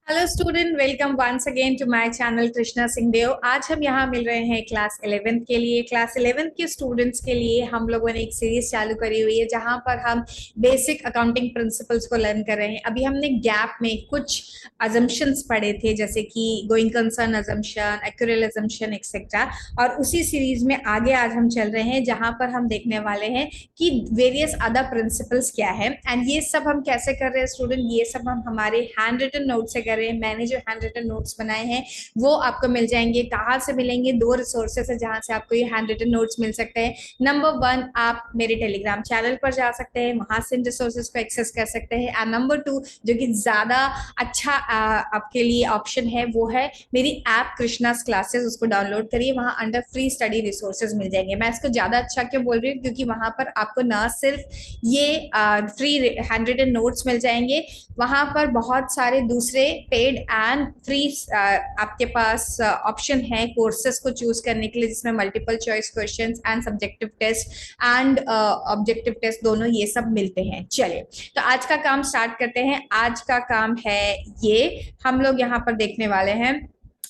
Hello student, welcome once again to my channel Krishna Singh Dev. आज हम यहाँ मिल रहे हैं क्लास 11th के लिए। क्लास 11th के स्टूडेंट्स के लिए हम लोगों ने एक सीरीज चालू करी हुई है जहाँ पर हम बेसिक अकाउंटिंग प्रिंसिपल्स को लर्न कर रहे हैं। अभी हमने गैप में कुछ अजम्पशंस पढ़े थे, जैसे कि going concern assumption, accrual assumption etcetera. और उसी सीरीज में आगे आज हम चल रहे हैं जहाँ पर हम देखने वाले हैं कि वेरियस अदर प्रिंसिपल्स क्या है। एंड ये सब हम कैसे कर रहे हैं स्टूडेंट, ये सब हम हमारे हैंड रिटन नोट से कर रहे हैं। मैंने जो हैंड रिटन नोट्स बनाए हैं वो आपको मिल जाएंगे। कहाँ से मिलेंगे? दो रिसोर्सेस है जहां से आपको ये हैंड रिटन नोट्स मिल सकते हैं। नंबर वन, आप मेरे टेलीग्राम चैनल पर जा सकते हैं, वहां से इन रिसोर्सेज को एक्सेस कर सकते हैं। एंड नंबर टू, जो कि ज्यादा अच्छा आपके लिए ऑप्शन है, वो है मेरी ऐप कृष्णास क्लासेस। उसको डाउनलोड करिए, वहां अंडर फ्री स्टडी रिसोर्सेज मिल जाएंगे। मैं इसको ज्यादा अच्छा क्यों बोल रही हूँ, क्योंकि वहां पर आपको ना सिर्फ ये फ्री हैंड रिटन नोट्स मिल जाएंगे, वहां पर बहुत सारे दूसरे पेड एंड फ्री आपके पास ऑप्शन है कोर्सेज को चूज करने के लिए, जिसमें multiple choice questions and subjective test and objective test दोनों ये सब मिलते हैं। चलिए, तो आज का काम स्टार्ट करते हैं। आज का काम है ये, हम लोग यहाँ पर देखने वाले हैं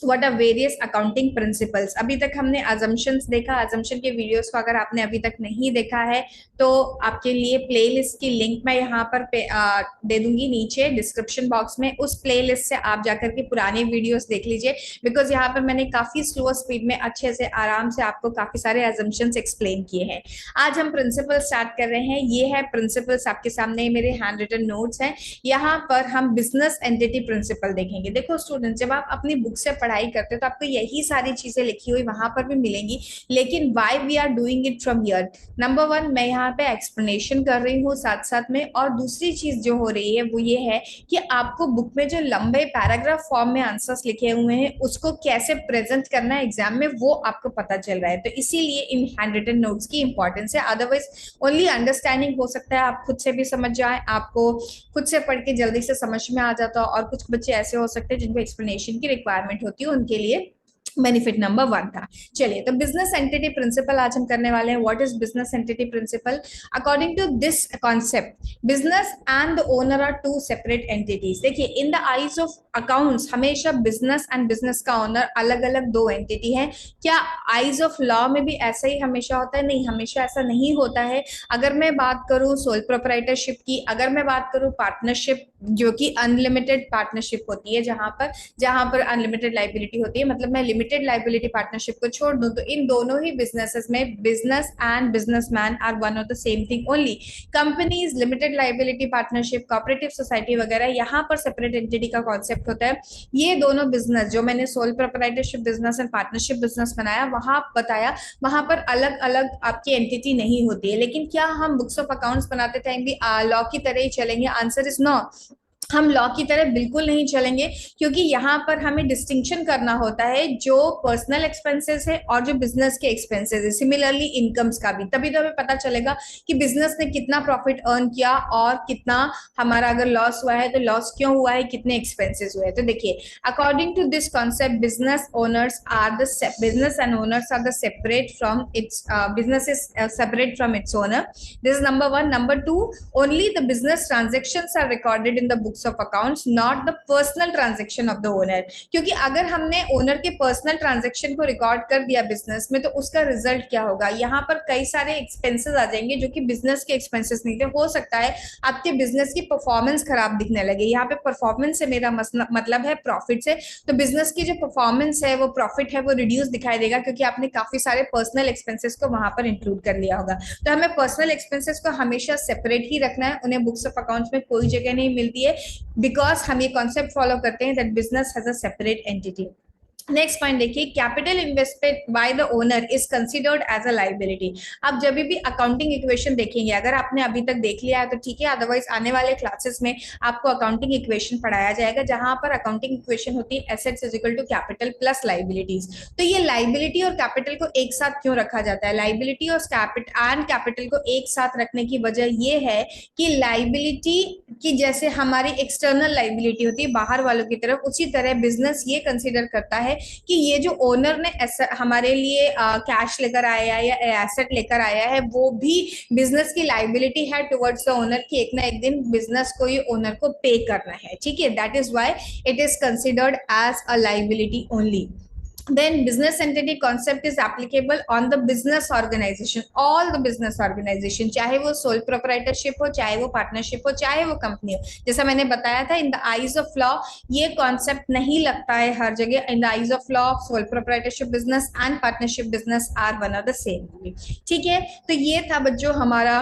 what are various accounting principles. अभी तक हमने अजम्पशंस देखा। अजम्पशन के वीडियोस को अगर आपने अभी तक नहीं देखा है तो आपके लिए प्लेलिस्ट की लिंक मैं यहाँ पर दे दूंगी नीचे डिस्क्रिप्शन बॉक्स में। उस प्लेलिस्ट से आप जाकर के पुराने वीडियोस देख लीजिए, बिकॉज यहाँ पर मैंने काफी स्लो स्पीड में अच्छे से आराम से आपको काफी सारे अजम्पशंस एक्सप्लेन किए हैं। आज हम प्रिंसिपल स्टार्ट कर रहे हैं। ये है प्रिंसिपल्स, आपके सामने मेरे हैंड रिटन नोट्स हैं। यहाँ पर हम बिजनेस एंटिटी प्रिंसिपल देखेंगे। देखो स्टूडेंट, जब आप अपनी बुक से पढ़ाई करते हो तो आपको यही सारी चीजें लिखी हुई वहां पर भी मिलेंगी, लेकिन why we are doing it from here. Number one, मैं यहाँ पे एक्सप्लेनेशन कर रही हूँ साथ साथ में, और दूसरी चीज जो हो रही है वो ये है कि आपको बुक में जो लंबे पैराग्राफ फॉर्म में आंसर्स लिखे हुए हैं उसको कैसे प्रेजेंट करना है एग्जाम में, वो आपको पता चल रहा है। तो इसीलिए इन हैंड रिटन नोट्स की इंपॉर्टेंस है। अदरवाइज ओनली अंडरस्टैंडिंग हो सकता है, आप खुद से भी समझ जाए, आपको खुद से पढ़ के जल्दी से समझ में आ जाता है, और कुछ बच्चे ऐसे हो सकते हैं जिनको एक्सप्लेनेशन की रिक्वायरमेंट होती है, उनके लिए बेनिफिट नंबर वन था। चलिए, तो बिजनेस एंटिटी प्रिंसिपल आज हम करने वाले हैं। What is business entity principle? According to this concept, business and the owner are two separate entities. देखिए, in the eyes of accounts हमेशा बिजनेस एंड बिजनेस का ओनर अलग अलग दो एंटिटी है। क्या आईज ऑफ लॉ में भी ऐसा ही हमेशा होता है? नहीं, हमेशा ऐसा नहीं होता है। अगर मैं बात करूं सोल प्रोप्राइटरशिप की, अगर मैं बात करूं पार्टनरशिप, जो कि अनलिमिटेड पार्टनरशिप होती है, जहां पर अनलिमिटेड लाइबिलिटी होती है, मतलब मैं लिमिटेड लाइबिलिटी पार्टनरशिप को छोड़ दूं, तो इन दोनों ही बिजनेसेस में business and businessman are one of the same thing only. Companies, limited liability partnership, cooperative society वगैरह, यहाँ पर सेपरेट एंटिटी का कॉन्सेप्ट होता है। ये दोनों बिजनेस जो मैंने sole proprietorship business and partnership business बनाया, वहां बताया, वहां पर अलग अलग आपकी एंटिटी नहीं होती है। लेकिन क्या हम बुक्स ऑफ अकाउंट्स बनाते टाइम भी लॉ की तरह ही चलेंगे? Answer is no. हम लॉ की तरह बिल्कुल नहीं चलेंगे, क्योंकि यहाँ पर हमें डिस्टिंक्शन करना होता है जो पर्सनल एक्सपेंसेस है और जो बिजनेस के एक्सपेंसेस है। सिमिलरली इनकम्स का भी, तभी तो हमें पता चलेगा कि बिजनेस ने कितना प्रॉफिट अर्न किया और कितना हमारा अगर लॉस हुआ है तो लॉस क्यों हुआ है, कितने एक्सपेंसेस हुए हैं। तो देखिए, according to this concept, business and owners are the separate from its business is separate from its owner. This is number one. Number two, only the business transactions are recorded in the books of accounts, not the personal transaction of the owner. क्योंकि अगर हमने owner के personal transaction को record कर दिया business में, तो उसका रिजल्ट क्या होगा? यहाँ पर कई सारे एक्सपेंसेस आ जाएंगे जो कि बिजनेस के एक्सपेंसेस नहीं थे। हो सकता है आपके बिजनेस की परफॉर्मेंस खराब दिखने लगे। यहाँ पे परफॉर्मेंस से मेरा मतलब है प्रॉफिट से। तो बिजनेस की जो परफॉर्मेंस है, वो प्रॉफिट है, वो रिड्यूस दिखाई देगा, क्योंकि आपने काफी सारे पर्सनल एक्सपेंसेस को वहां पर इंक्लूड कर लिया होगा। तो हमें पर्सनल एक्सपेंसेस को हमेशा सेपरेट ही रखना है, उन्हें बुक्स ऑफ अकाउंट्स में कोई जगह नहीं मिलती है, बिकॉज हम ये कॉन्सेप्ट फॉलो करते हैं that business has a separate entity. Next point देखिए, capital invested by the owner is considered as a liability. आप जब भी अकाउंटिंग इक्वेशन देखेंगे, अगर आपने अभी तक देख लिया है तो ठीक है, अदरवाइज आने वाले क्लासेस में आपको अकाउंटिंग इक्वेशन पढ़ाया जाएगा, जहां पर अकाउंटिंग इक्वेशन होती है assets is equal to capital plus liabilities. तो ये लाइबिलिटी और कैपिटल को एक साथ क्यों रखा जाता है? लाइबिलिटी और कैपिटल को एक साथ रखने की वजह ये है कि लाइबिलिटी की जैसे हमारी एक्सटर्नल लाइबिलिटी होती है बाहर वालों की तरफ, उसी तरह बिजनेस ये कंसिडर करता है है कि ये जो ओनर ने हमारे लिए कैश लेकर आया है या एसेट लेकर आया है वो भी बिजनेस की लाइबिलिटी है टुवर्ड्स द ओनर की एक ना एक दिन बिजनेस को ये ओनर को पे करना है, ठीक है। That is why it is considered as a liability only. Then business entity concept is applicable on the business organization, all the business organization, चाहे वो sole proprietorship हो, चाहे वो partnership हो, चाहे वो company हो। जैसा मैंने बताया था, in the eyes of law ये concept नहीं लगता है हर जगह। in the eyes of law sole proprietorship business and partnership business are one of the same, ठीक है। तो ये था बच्चों हमारा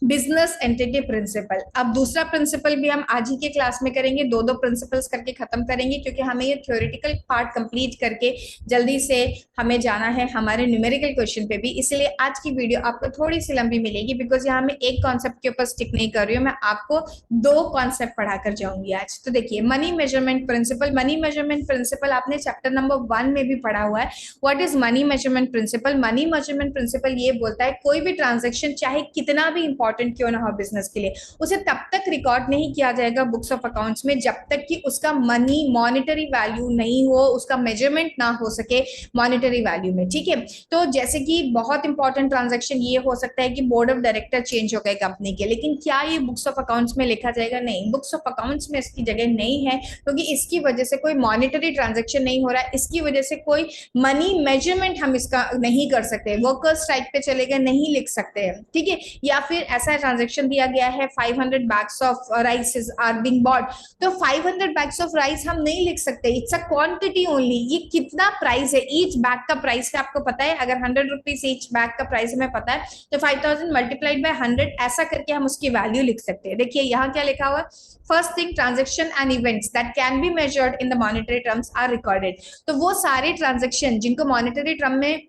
बिजनेस एंटिटी प्रिंसिपल। अब दूसरा प्रिंसिपल भी हम आज ही के क्लास में करेंगे, दो दो प्रिंसिपल्स करके खत्म करेंगे क्योंकि हमें ये थ्योरेटिकल पार्ट कंप्लीट करके जल्दी से हमें जाना है हमारे न्यूमेरिकल क्वेश्चन पे भी। इसलिए आज की वीडियो आपको थोड़ी सी लंबी मिलेगी बिकॉज यहाँ मैं एक कॉन्सेप्ट के ऊपर स्टिक नहीं कर रही हूँ, मैं आपको दो कॉन्सेप्ट पढ़ाकर जाऊंगी आज। तो देखिए money measurement principle, money measurement principle आपने चैप्टर नंबर 1 में भी पढ़ा हुआ है। What is money measurement principle? Money measurement principle ये बोलता है कोई भी ट्रांजेक्शन चाहे कितना भी इंपॉर्टेंट क्यों ना हो बिजनेस के लिए, उसे तब तक रिकॉर्ड नहीं किया जाएगा बुक्स ऑफ अकाउंट्स में जब तक कि उसका मनी मॉनेटरी वैल्यू नहीं हो, उसका मेजरमेंट ना हो सके मॉनेटरी वैल्यू में, ठीक है। तो जैसे कि बहुत इंपॉर्टेंट ट्रांजैक्शन ये हो सकता है कि बोर्ड ऑफ डायरेक्टर चेंज हो गए कंपनी के, लेकिन क्या ये बुक्स ऑफ अकाउंट्स में लिखा जाएगा? नहीं, बुक्स ऑफ अकाउंट्स में इसकी जगह नहीं है क्योंकि इसकी वजह से कोई मॉनेटरी ट्रांजेक्शन नहीं हो रहा है, इसकी वजह से कोई मनी मेजरमेंट हम इसका नहीं कर सकते, वर्कर स्ट्राइक पे चले गए नहीं लिख सकते हैं, ठीक है। या फिर ऐसा ट्रांजैक्शन दिया गया है 500 bags of rice are being bought, तो 500 बैग्स ऑफ राइस हम नहीं लिख सकते, इट्स अ क्वांटिटी ओनली। ये कितना प्राइस है, ईच बैग का प्राइस है आपको पता है, अगर 100 रुपीज ईच बैग का प्राइस हमें पता है तो 5000 मल्टीप्लाइड बाय 100 ऐसा करके हम उसकी वैल्यू लिख सकते हैं। देखिए यहाँ क्या लिखा हुआ, first thing transaction and events that can be measured in the monetary terms are recorded. तो वो सारे ट्रांजेक्शन जिनको मॉनेटरी टर्म में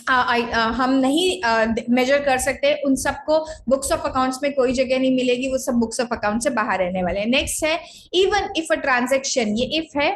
हम नहीं मेजर कर सकते उन सबको बुक्स ऑफ अकाउंट्स में कोई जगह नहीं मिलेगी, वो सब बुक्स ऑफ अकाउंट से बाहर रहने वाले हैं। नेक्स्ट है इवन इफ अ ट्रांजेक्शन, ये इफ है,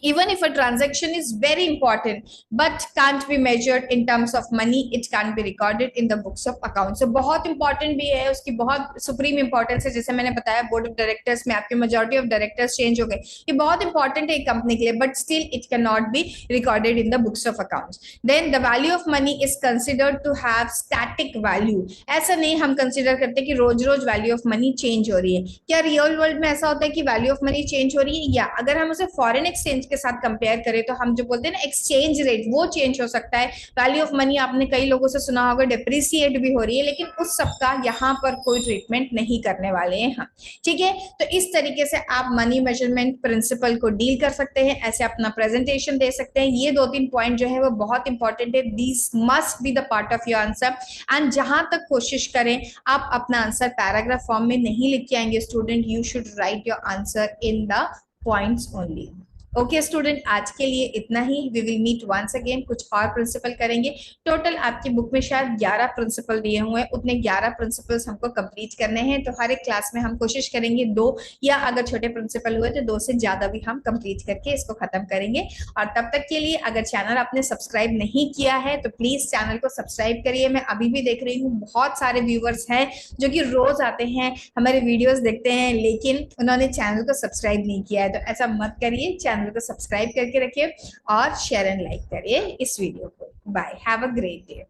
even if a transaction is very important but can't be measured in terms of money, it can't be recorded in the books of accounts। so बहुत important भी है, उसकी बहुत supreme importance है। जैसे मैंने बताया बोर्ड ऑफ डायरेक्टर्स में आपके मेजॉरिटी ऑफ डायरेक्टर्स चेंज हो गए, ये बहुत इंपॉर्टेंट है एक कंपनी के लिए, but still it can not be recorded in the books of accounts. Then the value of money is considered to have static value. ऐसा नहीं हम कंसिडर करते कि रोज रोज वैल्यू ऑफ मनी चेंज हो रही है। क्या रियल वर्ल्ड में ऐसा होता है कि वैल्यू ऑफ मनी चेंज हो रही है? या अगर हम उसे फॉरेन एक्सचेंज के साथ कंपेयर करें तो हम जो बोलते हैं ना एक्सचेंज रेट, वो चेंज हो सकता है। वैल्यू ऑफ मनी आपने कई लोगों से सुना होगा डेप्रिसिएट भी हो रही है, लेकिन उस सब का यहाँ पर कोई ट्रीटमेंट नहीं करने वाले हैं हम, ठीक है। तो इस तरीके से आप मनी मेजरमेंट प्रिंसिपल को डील कर सकते हैं, ऐसे अपना प्रेजेंटेशन दे सकते हैं। ये दो तीन पॉइंट जो है वो बहुत इंपॉर्टेंट है, this must be the part of your answer. And जहां तक कोशिश करें आप अपना आंसर पैराग्राफ फॉर्म में नहीं लिख के आएंगे student, you should write your answer in the points only. Okay student, आज के लिए इतना ही। We will meet once again, कुछ और प्रिंसिपल करेंगे। टोटल आपकी बुक में शायद 11 प्रिंसिपल दिए हुए हैं, उतने 11 प्रिंसिपल्स हमको कंप्लीट करने हैं। तो हर एक क्लास में हम कोशिश करेंगे 2 या अगर छोटे प्रिंसिपल हुए तो 2 से ज्यादा भी हम कंप्लीट करके इसको खत्म करेंगे। और तब तक के लिए अगर चैनल आपने सब्सक्राइब नहीं किया है तो प्लीज चैनल को सब्सक्राइब करिए। मैं अभी भी देख रही हूँ बहुत सारे व्यूअर्स हैं जो कि रोज आते हैं हमारे वीडियोज देखते हैं लेकिन उन्होंने चैनल को सब्सक्राइब नहीं किया है, तो ऐसा मत करिए, चैनल को सब्सक्राइब करके रखिए और शेयर एंड लाइक करिए इस वीडियो को। Bye, have a great day.